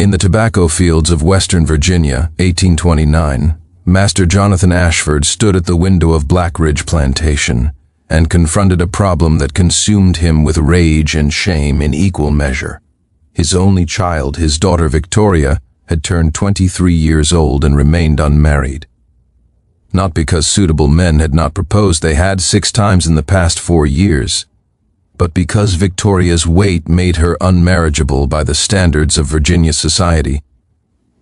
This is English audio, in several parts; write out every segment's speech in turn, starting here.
In the tobacco fields of Western Virginia, 1829, Master Jonathan Ashford stood at the window of Blackridge Plantation and confronted a problem that consumed him with rage and shame in equal measure. His only child, his daughter Victoria, had turned 23 years old and remained unmarried. Not because suitable men had not proposed, they had 6 times in the past 4 years, but because Victoria's weight made her unmarriageable by the standards of Virginia society.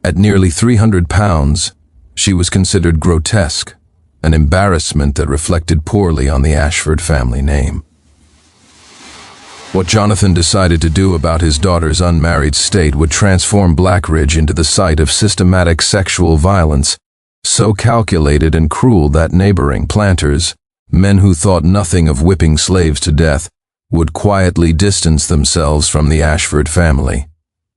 At nearly 300 pounds, she was considered grotesque, an embarrassment that reflected poorly on the Ashford family name. What Jonathan decided to do about his daughter's unmarried state would transform Blackridge into the site of systematic sexual violence, so calculated and cruel that neighboring planters, men who thought nothing of whipping slaves to death, would quietly distance themselves from the Ashford family.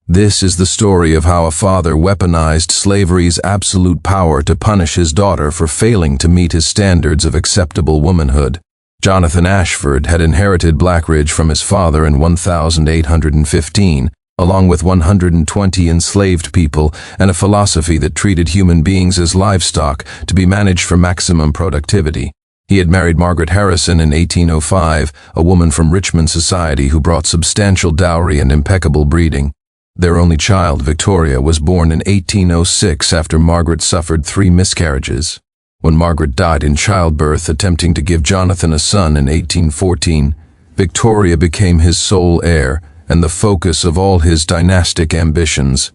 This is the story of how a father weaponized slavery's absolute power to punish his daughter for failing to meet his standards of acceptable womanhood. Jonathan Ashford had inherited Blackridge from his father in 1815, along with 120 enslaved people and a philosophy that treated human beings as livestock to be managed for maximum productivity. He had married Margaret Harrison in 1805, a woman from Richmond society who brought substantial dowry and impeccable breeding. Their only child, Victoria, was born in 1806 after Margaret suffered 3 miscarriages. When Margaret died in childbirth attempting to give Jonathan a son in 1814, Victoria became his sole heir and the focus of all his dynastic ambitions.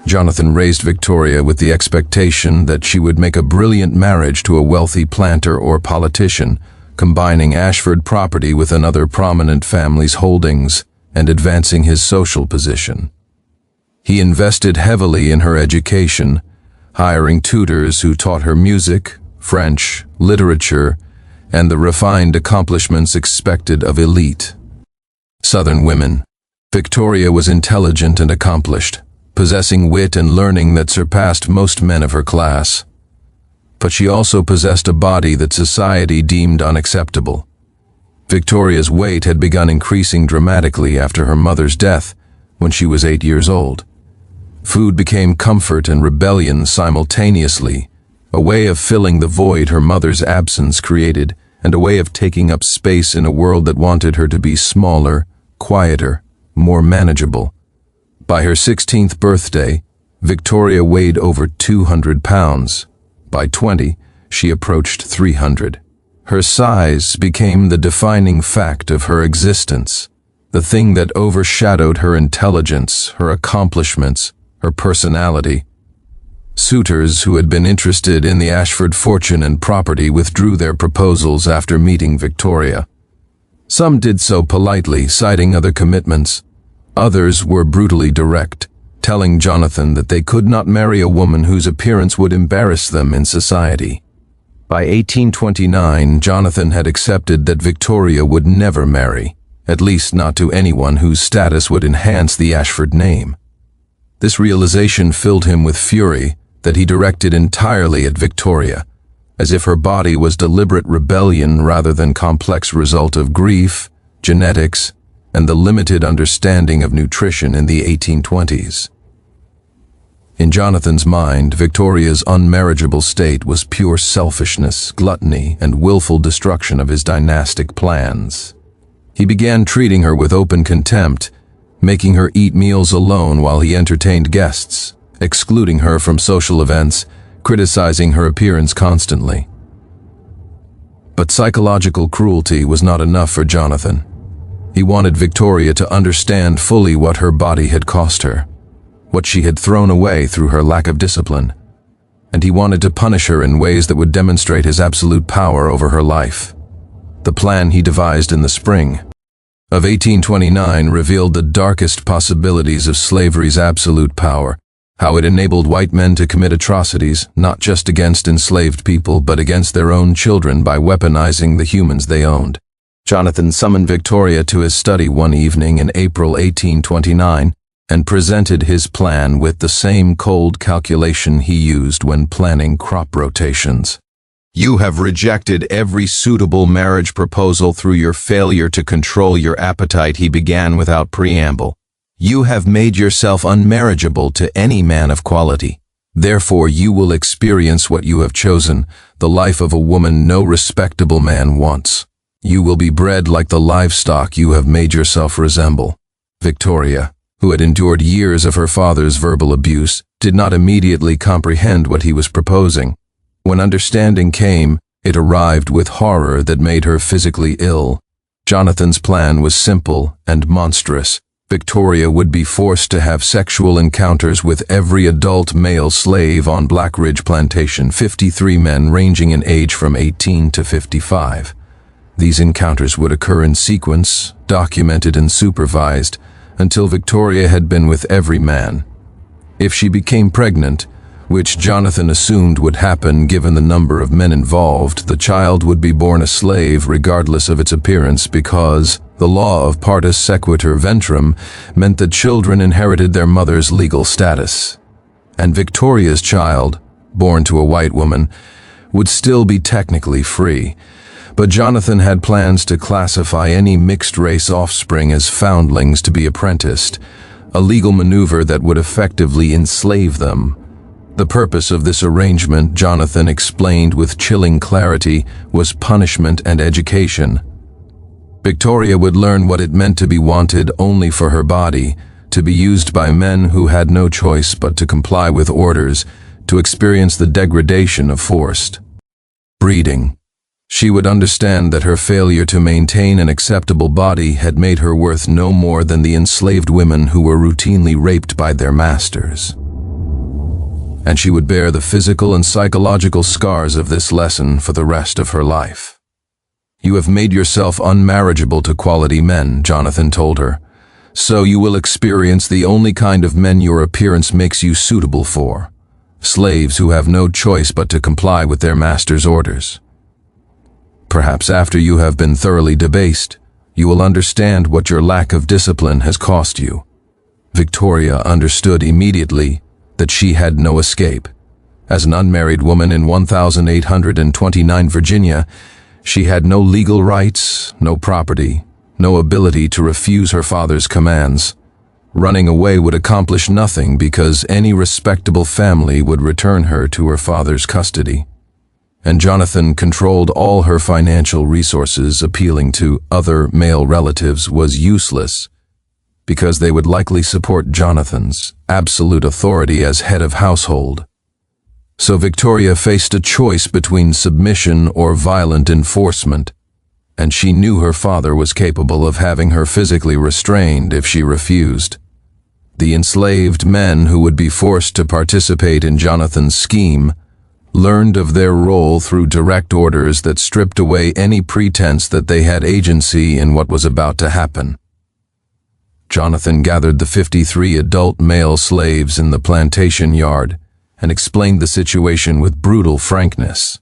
Jonathan raised Victoria with the expectation that she would make a brilliant marriage to a wealthy planter or politician, combining Ashford property with another prominent family's holdings and advancing his social position. He invested heavily in her education, hiring tutors who taught her music, French, literature, and the refined accomplishments expected of elite Southern women. Victoria was intelligent and accomplished, possessing wit and learning that surpassed most men of her class. But she also possessed a body that society deemed unacceptable. Victoria's weight had begun increasing dramatically after her mother's death when she was 8 years old. Food became comfort and rebellion simultaneously, a way of filling the void her mother's absence created, and a way of taking up space in a world that wanted her to be smaller, quieter, more manageable. By her 16th birthday, Victoria weighed over 200 pounds. By 20, she approached 300. Her size became the defining fact of her existence, the thing that overshadowed her intelligence, her accomplishments, her personality. Suitors who had been interested in the Ashford fortune and property withdrew their proposals after meeting Victoria. Some did so politely, citing other commitments. Others were brutally direct, telling Jonathan that they could not marry a woman whose appearance would embarrass them in society. By 1829, Jonathan had accepted that Victoria would never marry, at least not to anyone whose status would enhance the Ashford name. This realization filled him with fury that he directed entirely at Victoria, as if her body was deliberate rebellion rather than complex result of grief, genetics, and the limited understanding of nutrition in the 1820s. In Jonathan's mind, Victoria's unmarriageable state was pure selfishness, gluttony, and willful destruction of his dynastic plans. He began treating her with open contempt, making her eat meals alone while he entertained guests, excluding her from social events, criticizing her appearance constantly. But psychological cruelty was not enough for Jonathan. He wanted Victoria to understand fully what her body had cost her, what she had thrown away through her lack of discipline, and he wanted to punish her in ways that would demonstrate his absolute power over her life. The plan he devised in the spring of 1829 revealed the darkest possibilities of slavery's absolute power, how it enabled white men to commit atrocities, not just against enslaved people, but against their own children by weaponizing the humans they owned. Jonathan summoned Victoria to his study one evening in April 1829 and presented his plan with the same cold calculation he used when planning crop rotations. "You have rejected every suitable marriage proposal through your failure to control your appetite," he began without preamble. You have made yourself unmarriageable to any man of quality. Therefore you will experience what you have chosen, the life of a woman no respectable man wants. You will be bred like the livestock you have made yourself resemble. Victoria, who had endured years of her father's verbal abuse, did not immediately comprehend what he was proposing. When understanding came, it arrived with horror that made her physically ill. Jonathan's plan was simple and monstrous. Victoria would be forced to have sexual encounters with every adult male slave on Blackridge Plantation, 53 men ranging in age from 18 to 55. These encounters would occur in sequence, documented and supervised, until Victoria had been with every man. If she became pregnant, which Jonathan assumed would happen given the number of men involved, the child would be born a slave regardless of its appearance because the law of partus sequitur ventrum meant that children inherited their mother's legal status. And Victoria's child, born to a white woman, would still be technically free. But Jonathan had plans to classify any mixed-race offspring as foundlings to be apprenticed, a legal maneuver that would effectively enslave them. The purpose of this arrangement, Jonathan explained with chilling clarity, was punishment and education. Victoria would learn what it meant to be wanted only for her body, to be used by men who had no choice but to comply with orders, to experience the degradation of forced breeding. She would understand that her failure to maintain an acceptable body had made her worth no more than the enslaved women who were routinely raped by their masters. And she would bear the physical and psychological scars of this lesson for the rest of her life. You have made yourself unmarriageable to quality men, Jonathan told her, so you will experience the only kind of men your appearance makes you suitable for, slaves who have no choice but to comply with their master's orders. Perhaps after you have been thoroughly debased, you will understand what your lack of discipline has cost you. Victoria understood immediately that she had no escape. As an unmarried woman in 1829 Virginia, she had no legal rights, no property, no ability to refuse her father's commands. Running away would accomplish nothing because any respectable family would return her to her father's custody. And Jonathan controlled all her financial resources. Appealing to other male relatives was useless, because they would likely support Jonathan's absolute authority as head of household. So Victoria faced a choice between submission or violent enforcement, and she knew her father was capable of having her physically restrained if she refused. The enslaved men who would be forced to participate in Jonathan's scheme learned of their role through direct orders that stripped away any pretense that they had agency in what was about to happen. Jonathan gathered the 53 adult male slaves in the plantation yard and explained the situation with brutal frankness.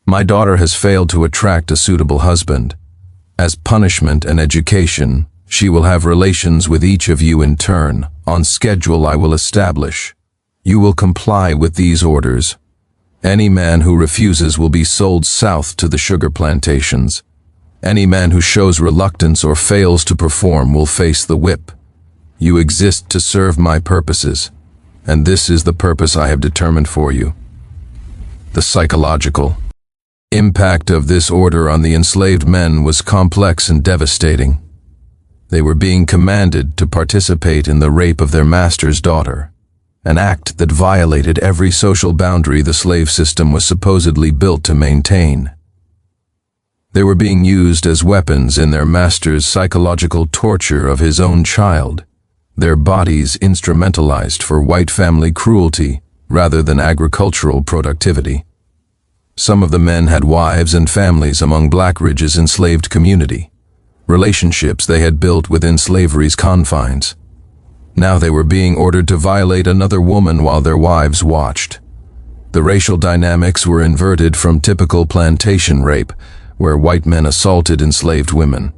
My daughter has failed to attract a suitable husband. As punishment and education, she will have relations with each of you in turn, on schedule I will establish. You will comply with these orders. Any man who refuses will be sold south to the sugar plantations. Any man who shows reluctance or fails to perform will face the whip. You exist to serve my purposes, and this is the purpose I have determined for you. The psychological impact of this order on the enslaved men was complex and devastating. They were being commanded to participate in the rape of their master's daughter, an act that violated every social boundary the slave system was supposedly built to maintain. They were being used as weapons in their master's psychological torture of his own child, their bodies instrumentalized for white family cruelty rather than agricultural productivity. Some of the men had wives and families among Blackridge's enslaved community, relationships they had built within slavery's confines. Now they were being ordered to violate another woman while their wives watched. The racial dynamics were inverted from typical plantation rape, where white men assaulted enslaved women.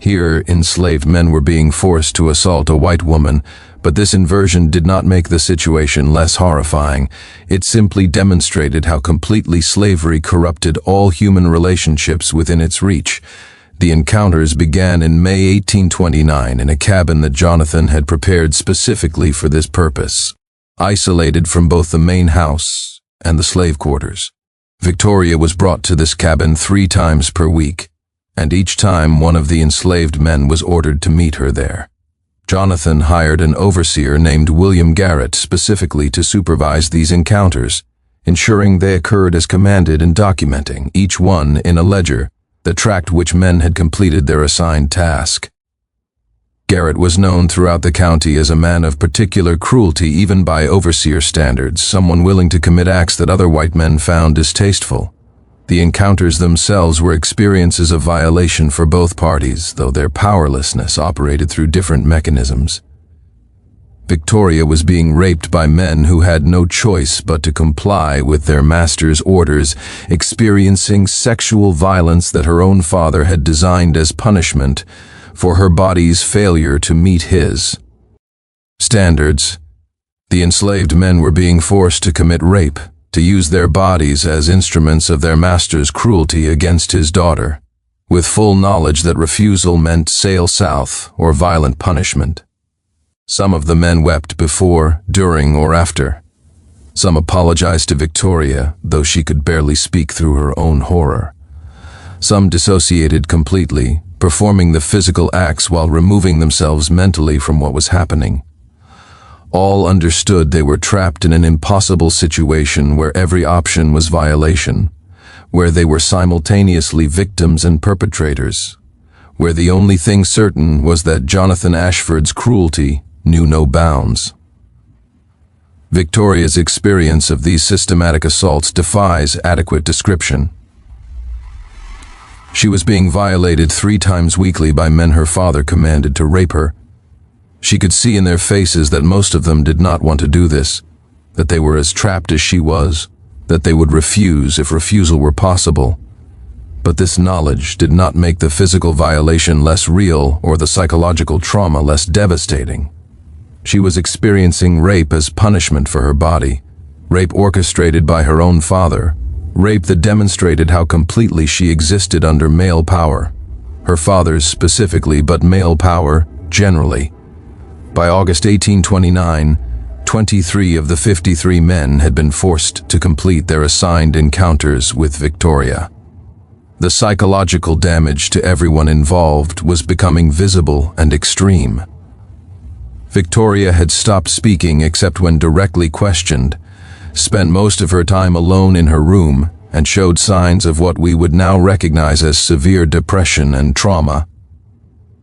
Here, enslaved men were being forced to assault a white woman, but this inversion did not make the situation less horrifying. It simply demonstrated how completely slavery corrupted all human relationships within its reach. The encounters began in May 1829 in a cabin that Jonathan had prepared specifically for this purpose, isolated from both the main house and the slave quarters. Victoria was brought to this cabin 3 times per week, and each time one of the enslaved men was ordered to meet her there. Jonathan hired an overseer named William Garrett specifically to supervise these encounters, ensuring they occurred as commanded and documenting each one in a ledger that tracked which men had completed their assigned task. Garrett was known throughout the county as a man of particular cruelty even by overseer standards, someone willing to commit acts that other white men found distasteful. The encounters themselves were experiences of violation for both parties, though their powerlessness operated through different mechanisms. Victoria was being raped by men who had no choice but to comply with their master's orders, experiencing sexual violence that her own father had designed as punishment for her body's failure to meet his standards. The enslaved men were being forced to commit rape, to use their bodies as instruments of their master's cruelty against his daughter, with full knowledge that refusal meant sail south or violent punishment. Some of the men wept before, during, or after. Some apologized to Victoria, though she could barely speak through her own horror. Some dissociated completely, performing the physical acts while removing themselves mentally from what was happening. All understood they were trapped in an impossible situation where every option was violation, where they were simultaneously victims and perpetrators, where the only thing certain was that Jonathan Ashford's cruelty knew no bounds. Victoria's experience of these systematic assaults defies adequate description. She was being violated 3 times weekly by men her father commanded to rape her. She could see in their faces that most of them did not want to do this, that they were as trapped as she was, that they would refuse if refusal were possible. But this knowledge did not make the physical violation less real or the psychological trauma less devastating. She was experiencing rape as punishment for her body, rape orchestrated by her own father, rape that demonstrated how completely she existed under male power, her father's specifically, but male power generally. By August 1829, 23 of the 53 men had been forced to complete their assigned encounters with Victoria. The psychological damage to everyone involved was becoming visible and extreme. Victoria had stopped speaking except when directly questioned, spent most of her time alone in her room, and showed signs of what we would now recognize as severe depression and trauma.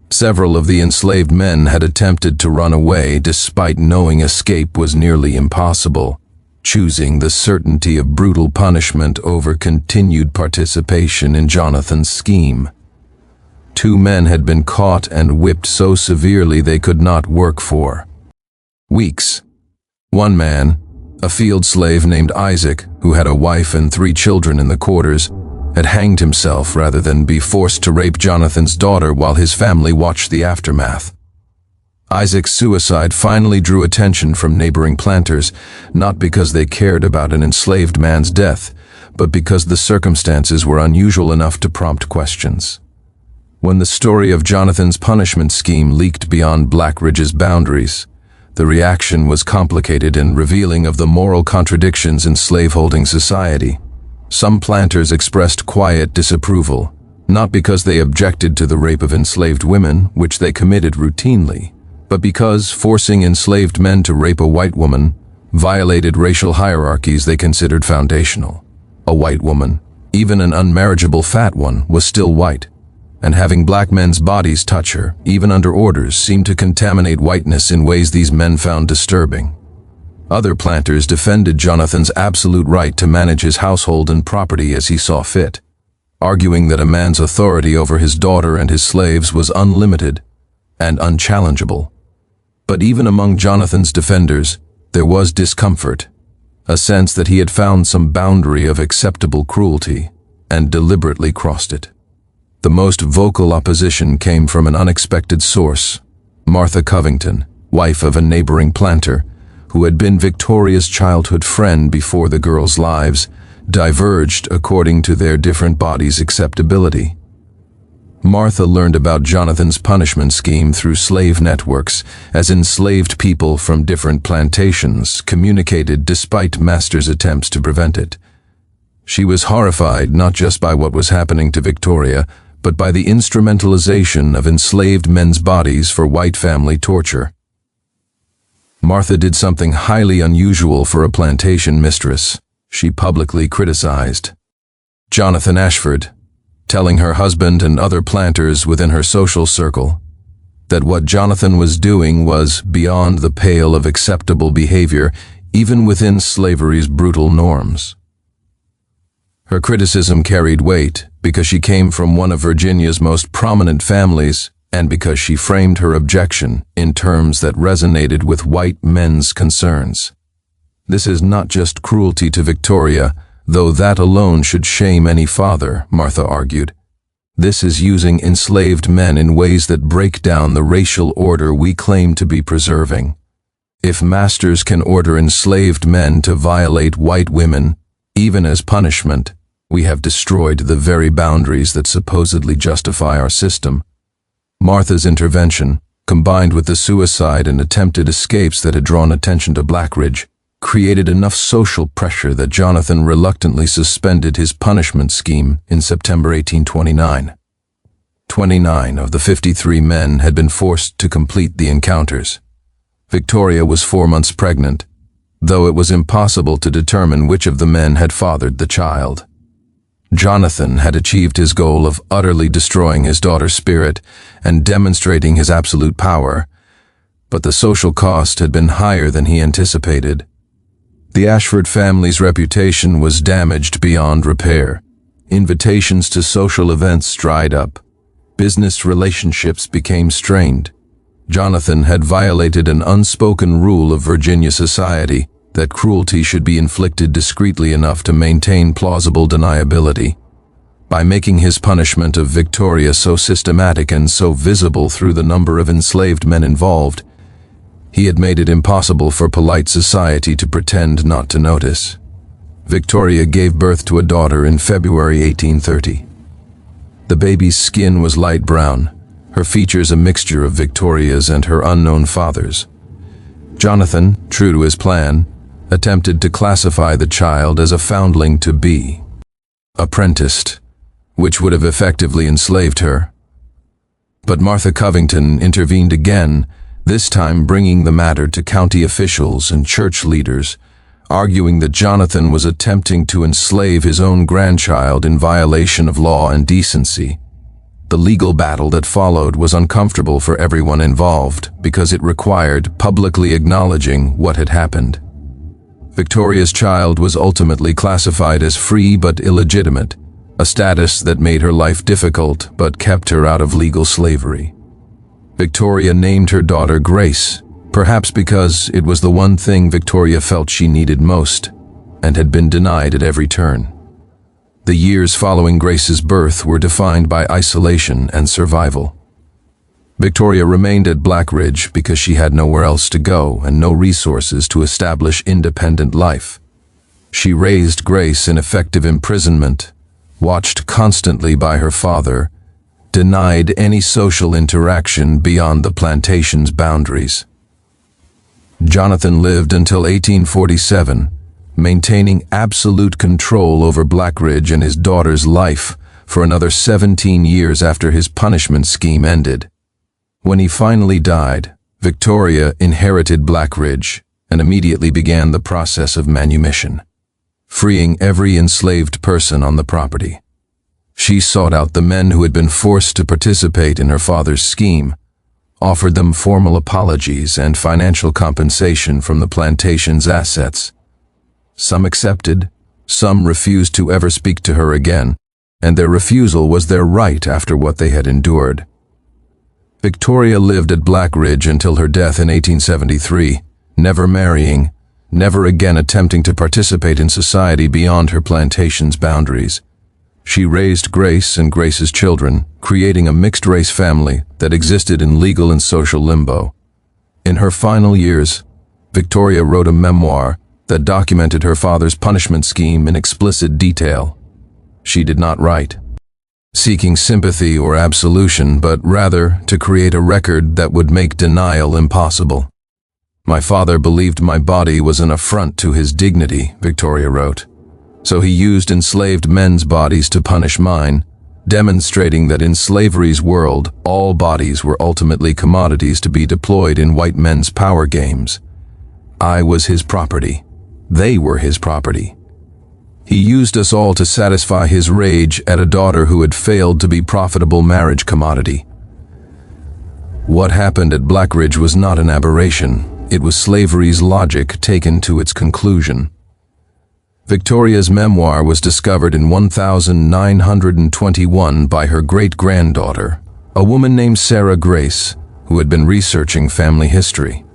Several of the enslaved men had attempted to run away despite knowing escape was nearly impossible, choosing the certainty of brutal punishment over continued participation in Jonathan's scheme. 2 men had been caught and whipped so severely they could not work for weeks. One man, a field slave named Isaac, who had a wife and 3 children in the quarters, had hanged himself rather than be forced to rape Jonathan's daughter while his family watched the aftermath. Isaac's suicide finally drew attention from neighboring planters, not because they cared about an enslaved man's death, but because the circumstances were unusual enough to prompt questions. When the story of Jonathan's punishment scheme leaked beyond Blackridge's boundaries, the reaction was complicated and revealing of the moral contradictions in slaveholding society. Some planters expressed quiet disapproval, not because they objected to the rape of enslaved women, which they committed routinely, but because forcing enslaved men to rape a white woman violated racial hierarchies they considered foundational. A white woman, even an unmarriageable fat one, was still white, and having black men's bodies touch her, even under orders, seemed to contaminate whiteness in ways these men found disturbing. Other planters defended Jonathan's absolute right to manage his household and property as he saw fit, arguing that a man's authority over his daughter and his slaves was unlimited and unchallengeable. But even among Jonathan's defenders, there was discomfort, a sense that he had found some boundary of acceptable cruelty and deliberately crossed it. The most vocal opposition came from an unexpected source, Martha Covington, wife of a neighboring planter, who had been Victoria's childhood friend before the girls' lives diverged according to their different bodies' acceptability. Martha learned about Jonathan's punishment scheme through slave networks, as enslaved people from different plantations communicated despite Master's attempts to prevent it. She was horrified not just by what was happening to Victoria, but by the instrumentalization of enslaved men's bodies for white family torture. Martha did something highly unusual for a plantation mistress. She publicly criticized Jonathan Ashford, telling her husband and other planters within her social circle that what Jonathan was doing was beyond the pale of acceptable behavior, even within slavery's brutal norms. Her criticism carried weight because she came from one of Virginia's most prominent families and because she framed her objection in terms that resonated with white men's concerns. This is not just cruelty to Victoria, though that alone should shame any father, Martha argued. This is using enslaved men in ways that break down the racial order we claim to be preserving. If masters can order enslaved men to violate white women, even as punishment, we have destroyed the very boundaries that supposedly justify our system. Martha's intervention, combined with the suicide and attempted escapes that had drawn attention to Blackridge, created enough social pressure that Jonathan reluctantly suspended his punishment scheme in September 1829. 29 of the 53 men had been forced to complete the encounters. Victoria was 4 months pregnant, though it was impossible to determine which of the men had fathered the child. Jonathan had achieved his goal of utterly destroying his daughter's spirit and demonstrating his absolute power, but the social cost had been higher than he anticipated. The Ashford family's reputation was damaged beyond repair. Invitations to social events dried up. Business relationships became strained. Jonathan had violated an unspoken rule of Virginia society that cruelty should be inflicted discreetly enough to maintain plausible deniability. By making his punishment of Victoria so systematic and so visible through the number of enslaved men involved, he had made it impossible for polite society to pretend not to notice. Victoria gave birth to a daughter in February 1830. The baby's skin was light brown, her features a mixture of Victoria's and her unknown father's. Jonathan, true to his plan, attempted to classify the child as a foundling to be apprenticed, which would have effectively enslaved her. But Martha Covington intervened again, this time bringing the matter to county officials and church leaders, arguing that Jonathan was attempting to enslave his own grandchild in violation of law and decency. The legal battle that followed was uncomfortable for everyone involved because it required publicly acknowledging what had happened. Victoria's child was ultimately classified as free but illegitimate, a status that made her life difficult but kept her out of legal slavery. Victoria named her daughter Grace, perhaps because it was the one thing Victoria felt she needed most, and had been denied at every turn. The years following Grace's birth were defined by isolation and survival. Victoria remained at Blackridge because she had nowhere else to go and no resources to establish independent life. She raised Grace in effective imprisonment, watched constantly by her father, denied any social interaction beyond the plantation's boundaries. Jonathan lived until 1847, maintaining absolute control over Blackridge and his daughter's life for another 17 years after his punishment scheme ended. When he finally died, Victoria inherited Blackridge and immediately began the process of manumission, freeing every enslaved person on the property. She sought out the men who had been forced to participate in her father's scheme, offered them formal apologies and financial compensation from the plantation's assets. Some accepted, some refused to ever speak to her again, and their refusal was their right after what they had endured. Victoria lived at Blackridge until her death in 1873, never marrying, never again attempting to participate in society beyond her plantation's boundaries. She raised Grace and Grace's children, creating a mixed-race family that existed in legal and social limbo. In her final years, Victoria wrote a memoir that documented her father's punishment scheme in explicit detail. She did not write, seeking sympathy or absolution, but rather to create a record that would make denial impossible. My father believed my body was an affront to his dignity, Victoria wrote. So he used enslaved men's bodies to punish mine, demonstrating that in slavery's world, all bodies were ultimately commodities to be deployed in white men's power games. I was his property. They were his property. He used us all to satisfy his rage at a daughter who had failed to be profitable marriage commodity. What happened at Blackridge was not an aberration. It was slavery's logic taken to its conclusion. Victoria's memoir was discovered in 1921 by her great-granddaughter, a woman named Sarah Grace, who had been researching family history.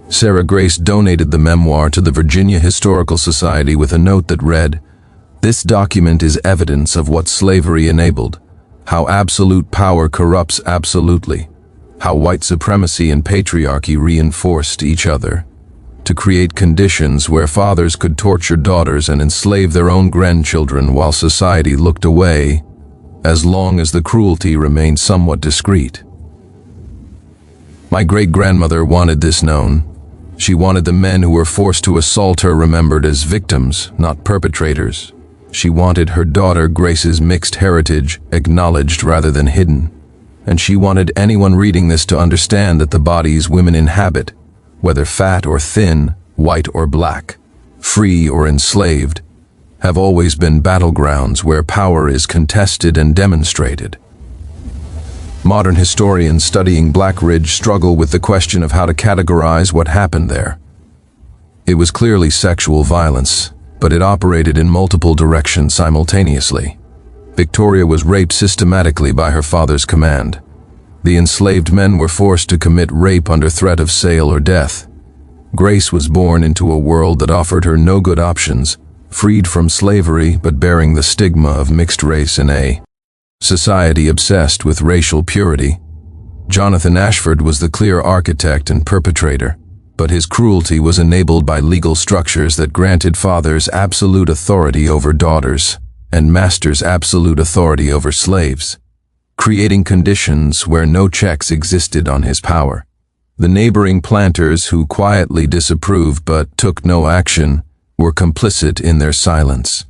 Sarah Grace donated the memoir to the Virginia Historical Society with a note that read, "This document is evidence of what slavery enabled, how absolute power corrupts absolutely, how white supremacy and patriarchy reinforced each other, to create conditions where fathers could torture daughters and enslave their own grandchildren while society looked away, as long as the cruelty remained somewhat discreet." My great-grandmother wanted this known. She wanted the men who were forced to assault her remembered as victims, not perpetrators. She wanted her daughter Grace's mixed heritage acknowledged rather than hidden. And she wanted anyone reading this to understand that the bodies women inhabit, whether fat or thin, white or black, free or enslaved, have always been battlegrounds where power is contested and demonstrated. Modern historians studying Blackridge struggle with the question of how to categorize what happened there. It was clearly sexual violence, but it operated in multiple directions simultaneously. Victoria was raped systematically by her father's command. The enslaved men were forced to commit rape under threat of sale or death. Grace was born into a world that offered her no good options, freed from slavery but bearing the stigma of mixed race in a society obsessed with racial purity. Jonathan Ashford was the clear architect and perpetrator, but his cruelty was enabled by legal structures that granted fathers absolute authority over daughters and masters absolute authority over slaves, creating conditions where no checks existed on his power. The neighboring planters who quietly disapproved but took no action were complicit in their silence.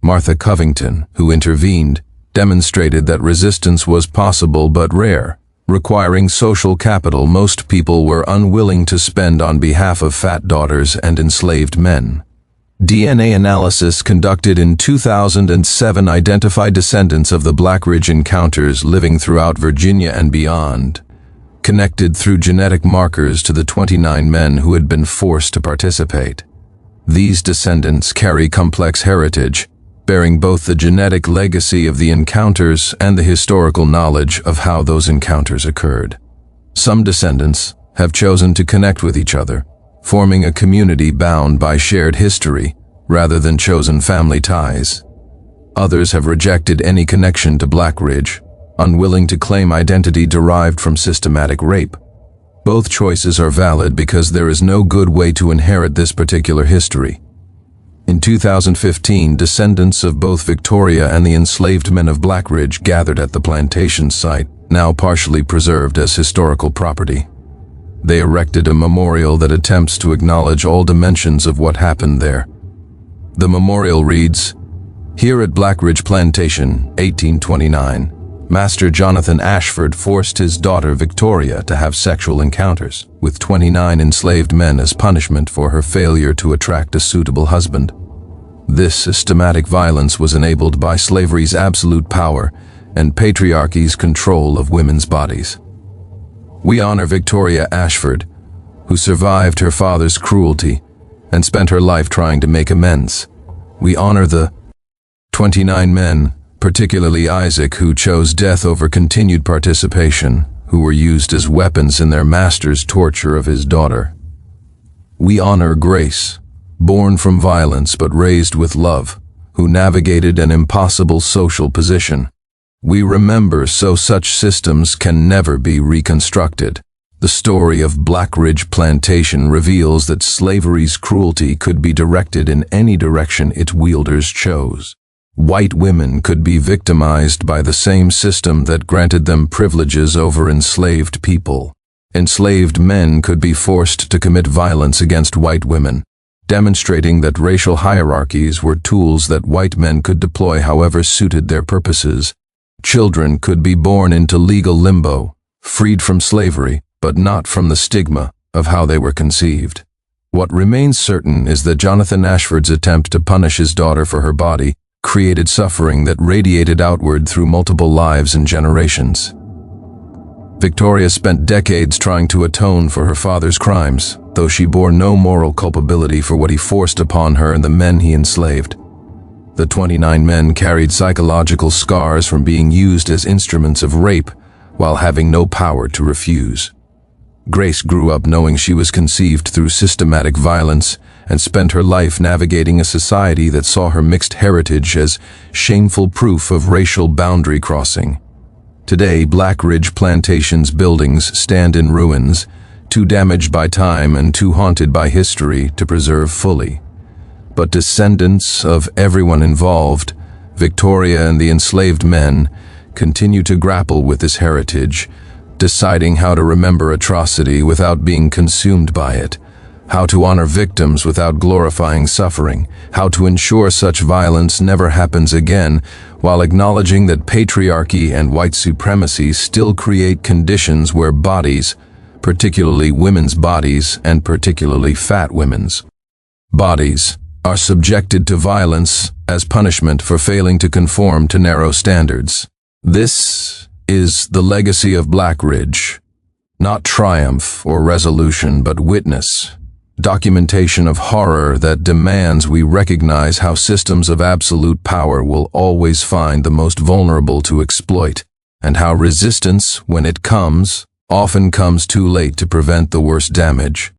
Martha Covington, who intervened, demonstrated that resistance was possible but rare, requiring social capital most people were unwilling to spend on behalf of fat daughters and enslaved men. DNA analysis conducted in 2007 identified descendants of the Blackridge encounters living throughout Virginia and beyond, connected through genetic markers to the 29 men who had been forced to participate. These descendants carry complex heritage, bearing both the genetic legacy of the encounters and the historical knowledge of how those encounters occurred. Some descendants have chosen to connect with each other, forming a community bound by shared history rather than chosen family ties. Others have rejected any connection to Blackridge, unwilling to claim identity derived from systematic rape. Both choices are valid because there is no good way to inherit this particular history. In 2015, descendants of both Victoria and the enslaved men of Blackridge gathered at the plantation site, now partially preserved as historical property. They erected a memorial that attempts to acknowledge all dimensions of what happened there. The memorial reads, "Here at Blackridge Plantation, 1829, Master Jonathan Ashford forced his daughter Victoria to have sexual encounters with 29 enslaved men as punishment for her failure to attract a suitable husband. This systematic violence was enabled by slavery's absolute power and patriarchy's control of women's bodies. We honor Victoria Ashford, who survived her father's cruelty and spent her life trying to make amends. We honor the 29 men, particularly Isaac, who chose death over continued participation, who were used as weapons in their master's torture of his daughter. We honor Grace, born from violence but raised with love, who navigated an impossible social position. We remember so such systems can never be reconstructed. The story of Blackridge Plantation reveals that slavery's cruelty could be directed in any direction its wielders chose. White women could be victimized by the same system that granted them privileges over enslaved people. Enslaved men could be forced to commit violence against white women, demonstrating that racial hierarchies were tools that white men could deploy however suited their purposes. Children could be born into legal limbo, freed from slavery, but not from the stigma of how they were conceived. What remains certain is that Jonathan Ashford's attempt to punish his daughter for her body created suffering that radiated outward through multiple lives and generations. Victoria spent decades trying to atone for her father's crimes, though she bore no moral culpability for what he forced upon her and the men he enslaved. The 29 men carried psychological scars from being used as instruments of rape while having no power to refuse. Grace grew up knowing she was conceived through systematic violence and spent her life navigating a society that saw her mixed heritage as shameful proof of racial boundary crossing. Today, Blackridge Plantation's buildings stand in ruins, too damaged by time and too haunted by history to preserve fully. But descendants of everyone involved, Victoria and the enslaved men, continue to grapple with this heritage, deciding how to remember atrocity without being consumed by it, how to honor victims without glorifying suffering, how to ensure such violence never happens again, while acknowledging that patriarchy and white supremacy still create conditions where bodies, particularly women's bodies and particularly fat women's bodies, are subjected to violence as punishment for failing to conform to narrow standards. This is the legacy of Blackridge, not triumph or resolution, but witness, documentation of horror that demands we recognize how systems of absolute power will always find the most vulnerable to exploit, and how resistance, when it comes, often comes too late to prevent the worst damage.